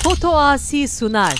Foto Asi sunar.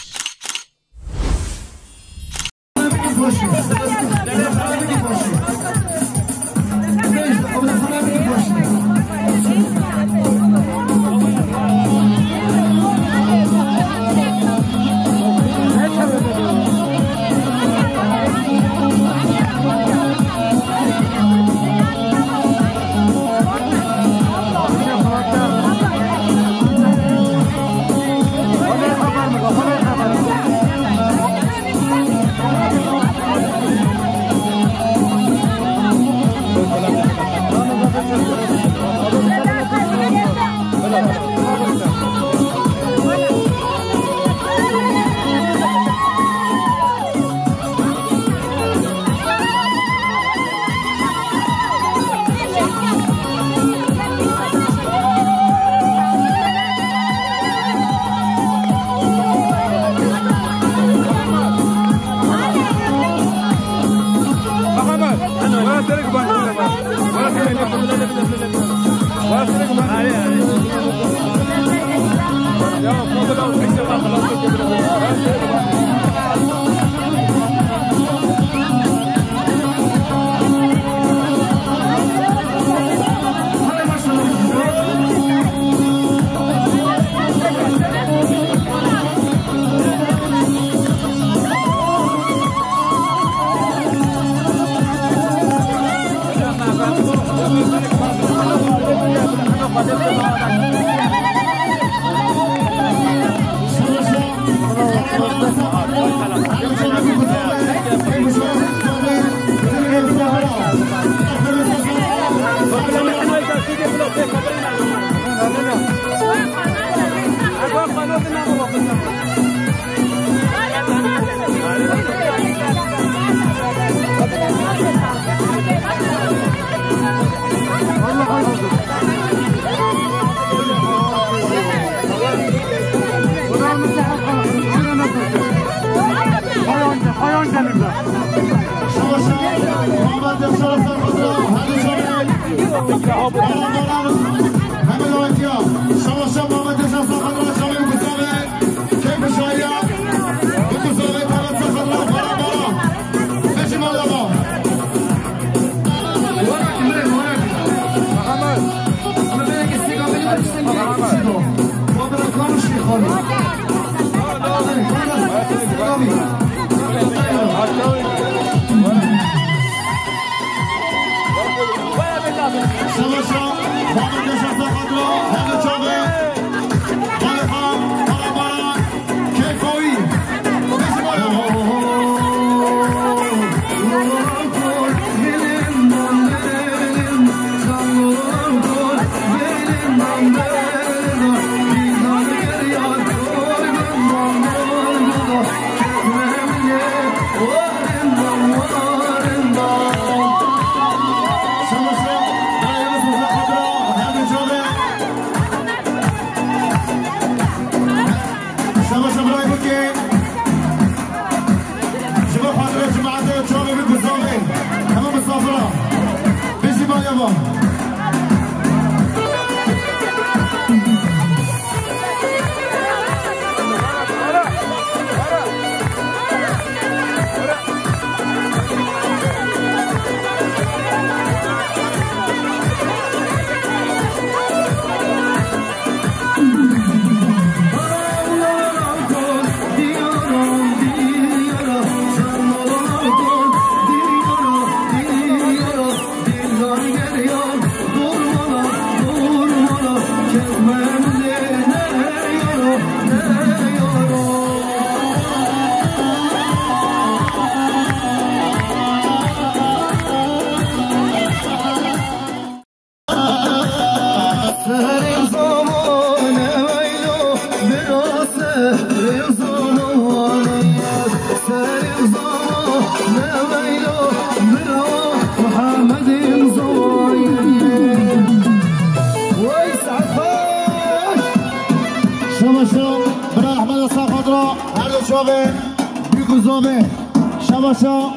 شماشا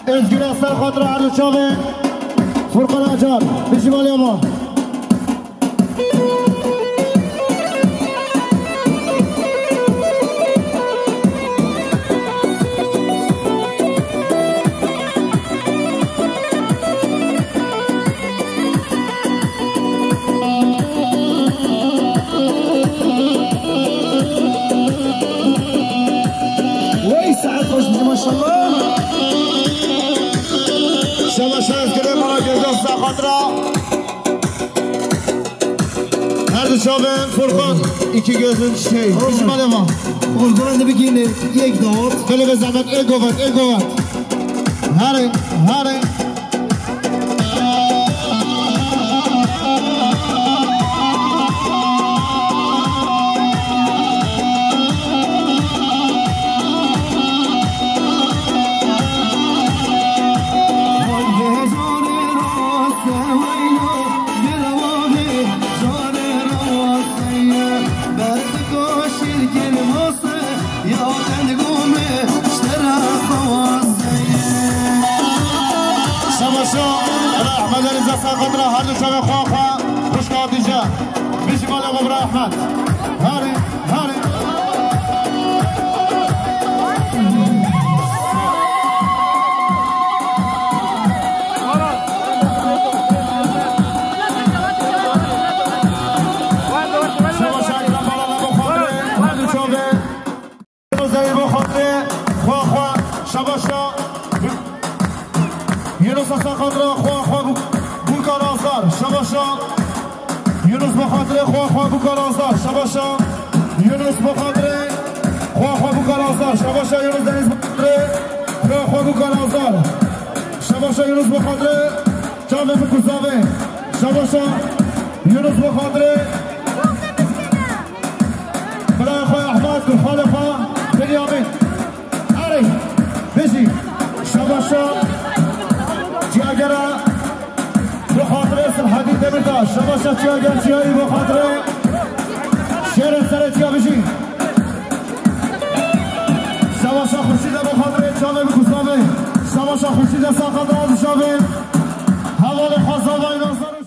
ازگیر اصلا خاطر عرض چاقه فرقان اجال بشی بالی ما شابن فرقان ایکی گذن شی پیش ماله ما قربان بگینه یک داد بله به زحمت ایگوات هره قدر هر دو شب خواه خوش قادیجه بیشی مال قبر احمد هاری شما شکل بالا بخاطره هر دو شبه روزهی بخاطره خواه شبا شا یه روز اصلا قدر خواه شباشا یونس بخاطر خواه بکار آزار شباشا یونس بخاطر خواه بکار آزار شباشا یونس دنیز بخاطر خواه بکار آزار شباشا یونس بخاطر جامعه بکوزاوه شباشا یونس بخاطر برای خواه احمد کفال خواه بنیامین هری بشی شباشا جیاگره بخاطر اسم حدید دمیرداش شباشا چیاگر چیایی بخاطر شیر سر چیا بشی شباشا خوشیده بخاطر چاوه بکوزاوه شباشا خوشیده ساقه داد شاوه حوال خوزاوه این آزارش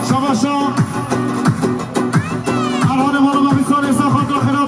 شباشا الان ما رو به بیسار ایسا خاطر خیلی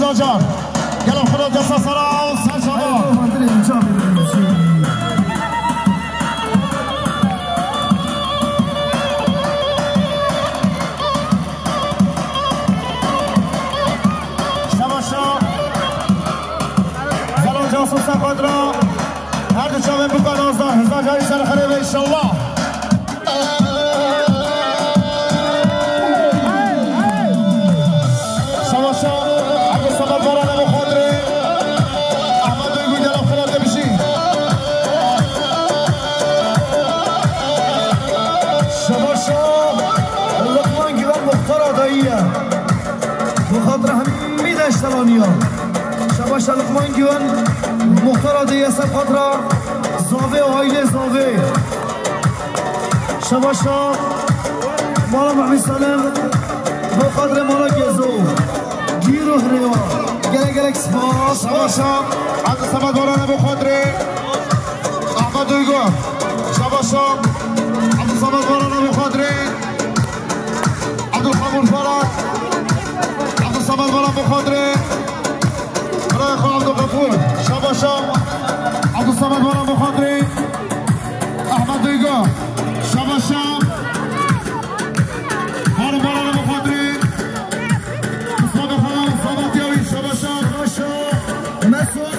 رضا جان گلم خدا دستا سرا و سرچانا شباشا زلان جاسوس خودرا هر دو چاوه بکن آزدار هزار جاری سر خریب انشالله شباشا عبد الصمد بارانه بخودره احمد دوی گلم خلاده بشی شباشا لقمان گیوان مختار آداییه بخاطر همین اشتلانی ها شباشا لقمان گیوان مختار آداییه سب خاطر زاوه و آیله زاوه شباشا مالا محمد سالم بخاطر مالا گزو گیر و هریوا گلک گلک سپاس شباشا عبد الصمد بارانه بخودره احمد دوی گل شباشا عبد الصمد بارانه بخودره عبدالخمور فرد عبد الصمد باران بخودره برای خود عبدالغفور شباشا عبد الصمد باران بخودره احمد دوی گل شباشا هارون بارانه بخودره اسماد خواهم صابت یاوی شباشا مسعود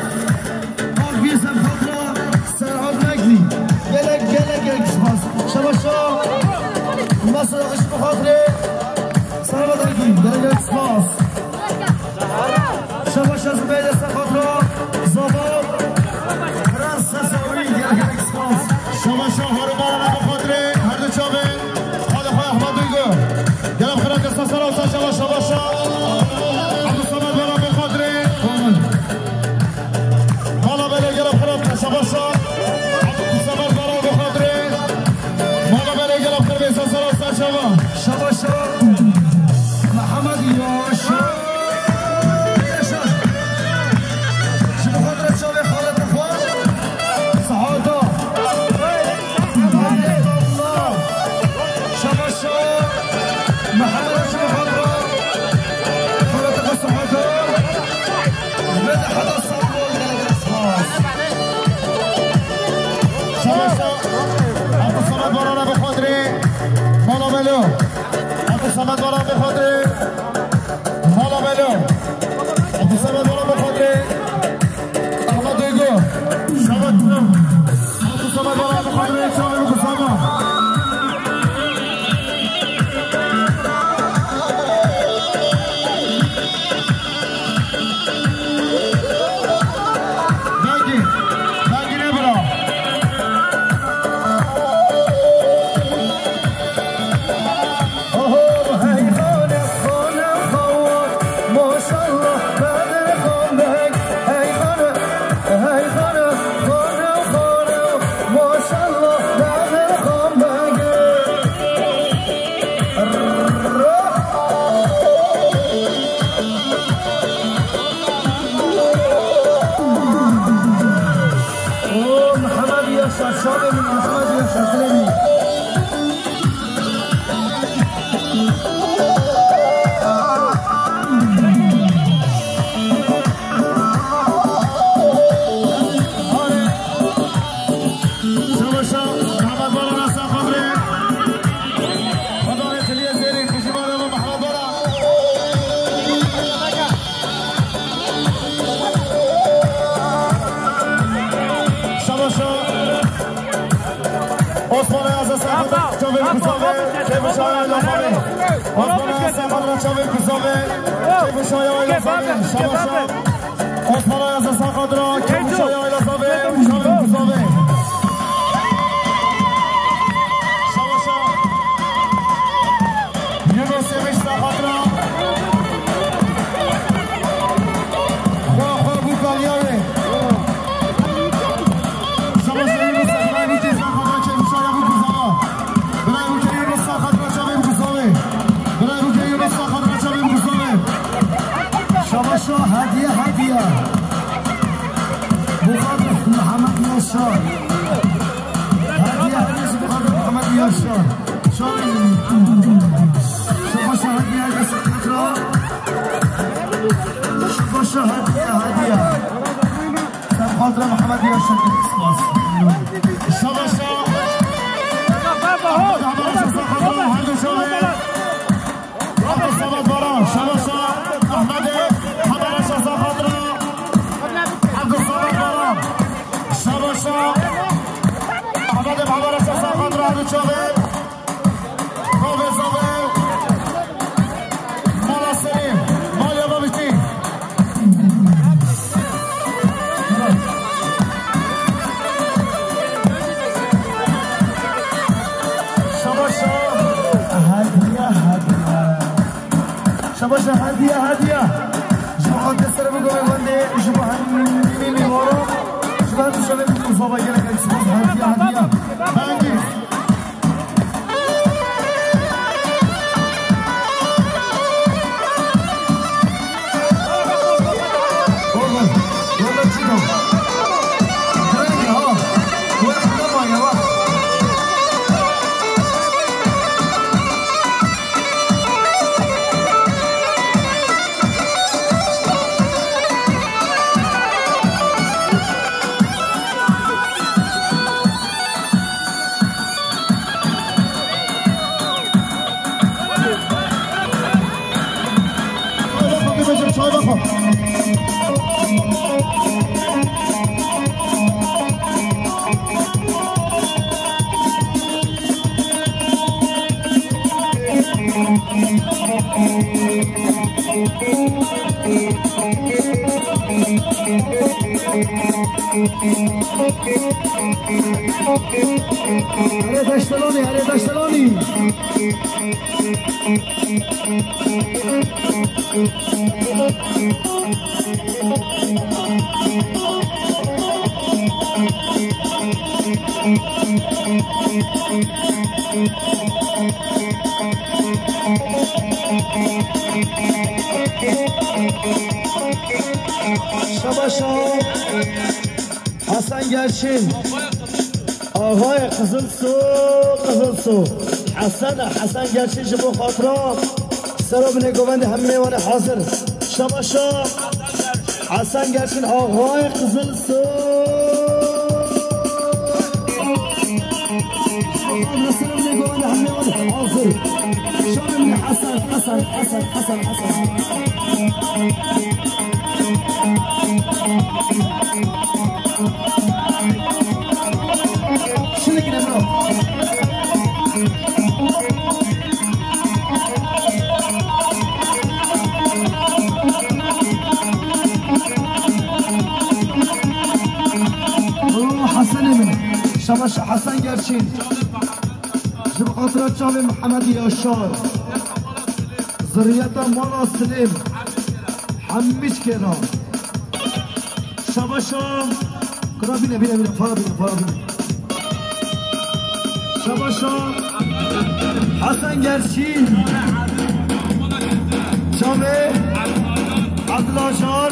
آقوی سب خاطر سرعاد نگلی گلک گلک گلک سپاس شباشا مسعود آقوش بخاطر سرعاد نگلی گلک گلک سپاس شباشا زبیده سب خاطر زباد رنس سساوی گلک گلک سپاس شباشا هارون بارانه بخودره هر دو چاوه خواهد خواه احمد دوی گل گلم خیرم دستا سر و سر شباشا عبدالصمد باران بخودره مالا بله گلم خیرم شباشا عبدالصمد باران بخودره مالا بله گلم خیرم دستا سر و سر شباشا محمد یاشا یاشا شبه خاطر چاوه خالد نخواه سعادا الله شباشا محمد شبه خاطر خالد نخواه سعادا بده حدا صبول دلگ اسماس شباشا عبدالصمد باران بخودره مالا بلو عبدالصمد باران بخودره مالا بلو عبدالصمد باران بخودره احمد دوی گل شباشا عبدالصمد باران بخودره چاوه بکساما نگی نبرا شابه من محمد ياشا سلامي شباشا محمد باران اصلا خبره خدای خلیه زیری خوشی باره با محمد باران شباشا عثمان از سخت چاوه کساوه کیف شای لفاره عثمان از سخت چاوه کساوه کیف شای لفاره شباشا عثمان از سخت را کیف شای لفاره چاوه کساوه شباشا یونس یمیش سخت را خواه خواه بوکالیاره شباشا یونس اخمانی که سخت را کیف شای بوکساوه برای اون که یونس سخت را چاوه بوکساوه برای اون که یونس سخت را چاوه بوکساوه شباشا هدیه بخاطر محمد یاشار هدیه بخاطر محمد یاشار شباشا هدیه دست خاطر شباشا شباشا هدية جمعة تسرب قوي وندي جمعة ميمي ورا جمعة تشوف المصابة كده كده اسمها هدية بانجي والله تشيلهم تريني ها واحد لما يا واحد Arredastaloni. Şabaşa Hasan Gerçin آقای قزل سو حسن گرچین جبو خاطرات سراب نگوند همه میوان حاضر شماشا حسن گرچین آقای قزل سو سراب نگوند همه میوان حاضر شامل حسن شنو كده برو حسن من شمش حسن گرچین جب خاطرات شام محمد یاشار ذریت مالا سلیم همیش کنار شمشام کرا بینه فارا بینه شباشا حسن گرچین شامه عبدالله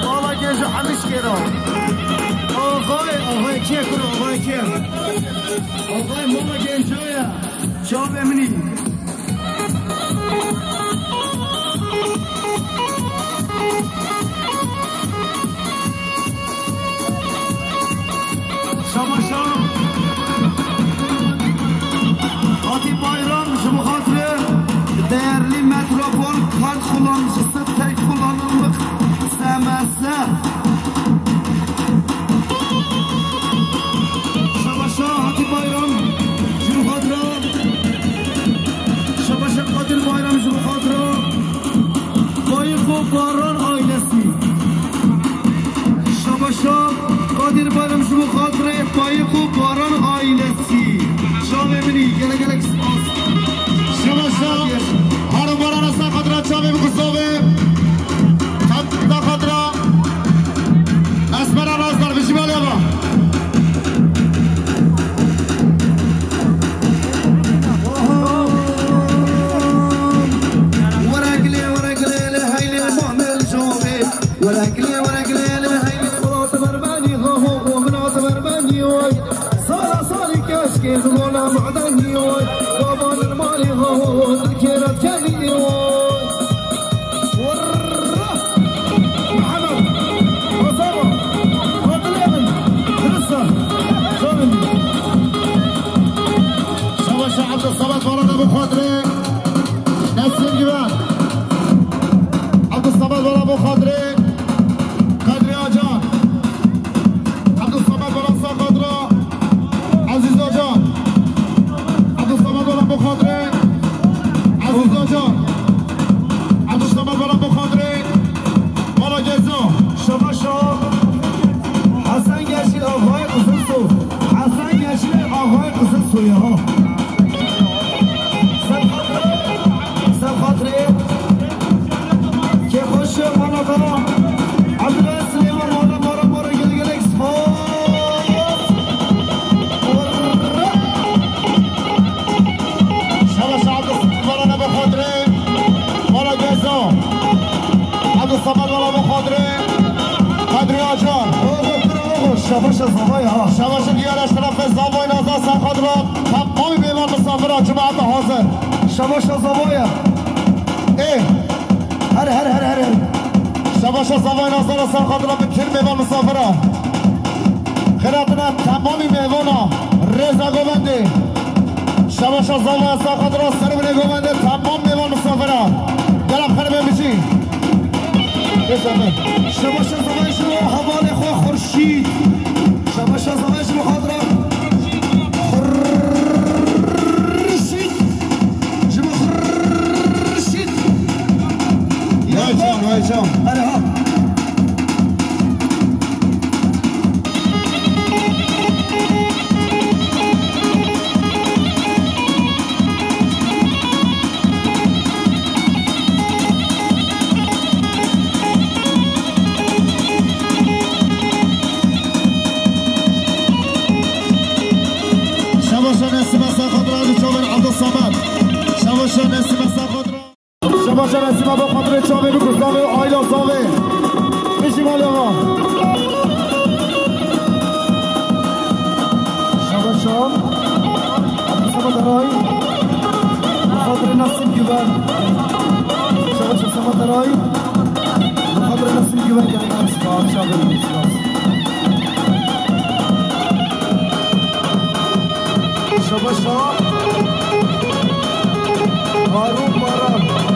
بالا گنج همیش گیرا آقای کیه کنو آقای مالا گنج هایا شامه منی شماشا آتی بایرام شما خاطره değerli metropol kart kullanıcısı tek kullanımlık SMS Şabaşa Hati Bayram Jumhadra Şabaşa Kadir Bayram Jumhadra Bayıko Baran ailesi Şabaşa Kadir Bayram Jumhadra Bayıko Baran ailesi Şavemini gele kısmaz Şabaşa Harun Baran Aslan Kadra Çavim Kusovi Tatlı Kadra Esmer Arazlar Vişimali Aga زمانه معدنی وای بابان المالی ها ذکرت کردی وای محمد نسیم گیوان عبدالصمد برای ابو خاطره قدری آجان عبدالصمد برای ساقادرا عزیز آجان عبدالصمد برای ابو خاطره عزیز آجان عبدالصمد برای ابو خاطره مالا گزو شما حسن گشید آقای قزل سو حسن گشید آقای قزل سویه ها سب خاطره که خوش مانا برا عبدالله سلیمان مارا گل اکسپورت شبش عبدالصمد برای ابو خاطره مالا گزو عبدالصمد برای ابو خاطره قدری آجان شباش زوای ها شباش دیگرش طرف زوای نازا سرخاد را تمامی بیمار مسافران جماعت حاضر شباش زوای هر شباش زوای نازا را سرخاد را بکر بیمار مسافران خیراتنا تمامی میوانا رضا گوبنده شباش زوای سرخاد را سربنه گوبنده تمام بیمار مسافران گلم خیلی بمیشی شباش زوای شما حوال خواه خورشید شباش زوای شما خاطره خورشید شما خورشید وای جان اره ها شباشا نسیم ابو خاطره چاوه بکن زاوه آیلا زاوه میشیم آلی آقا شباشا سما درای خاطر نسیم گیبر شباشا سما درای خاطر نسیم گیبر گرم سپاس شابه سپاس شباشا آروم بارم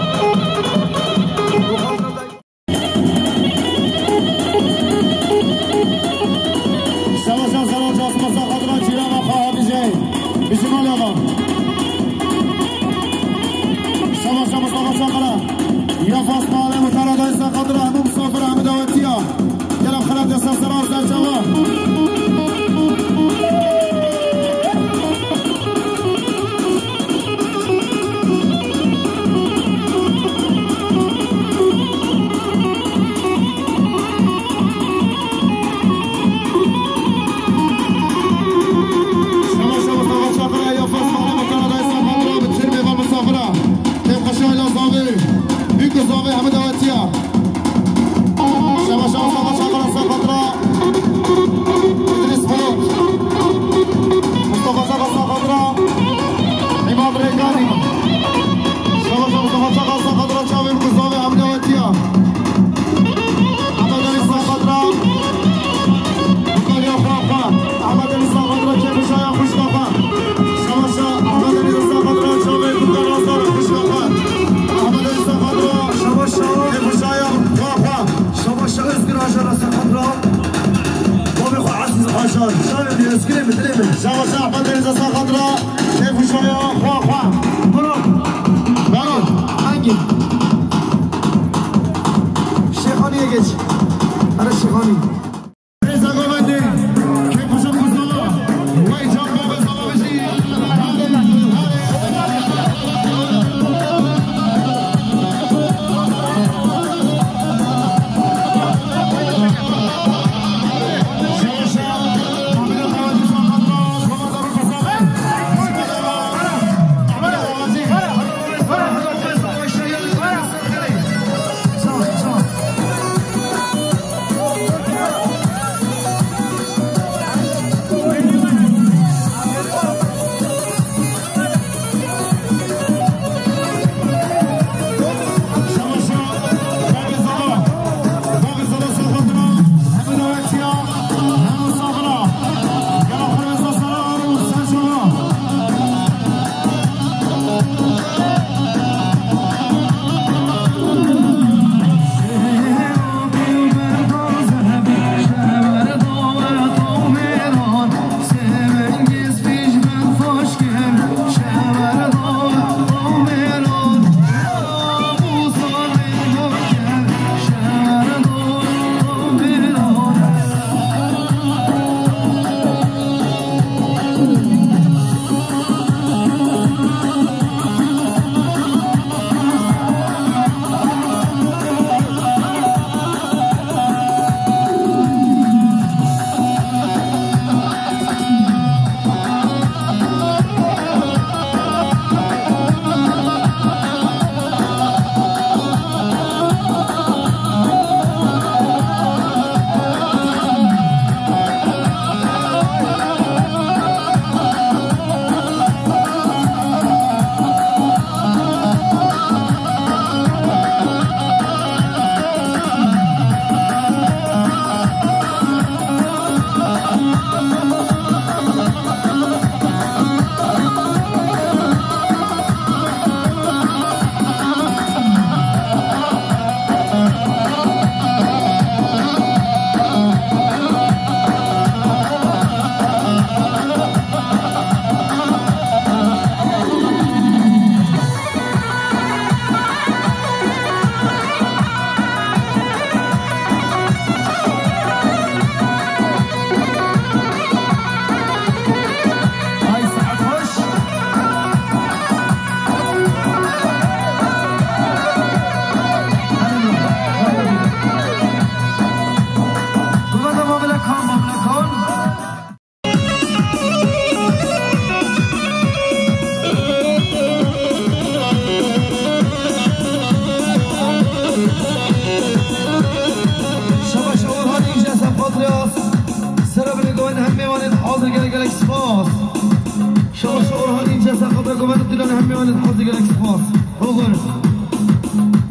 همي ولد حظي قالك سبورت اوفر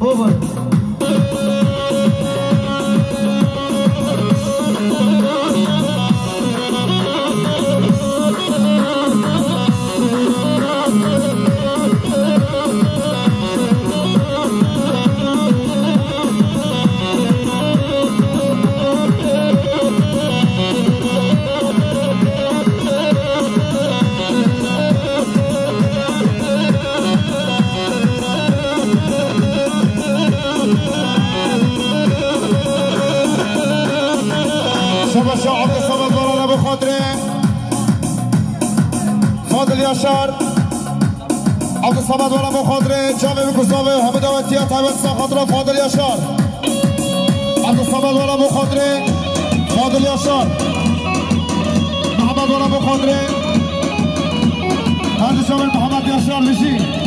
اوفر شعب الصمد ورانا بخاطري فاضل ياشار عبد الصمد ورانا بخاطري جامع بكوزاوي وحمد دواتيا تايوان خاطره فاضل ياشار عبد الصمد ورانا بخاطري فاضل ياشار محمد ورانا بخاطري هذا شامل محمد ياشار لشي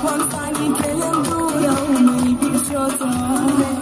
One time you kill him, do you? Me be short.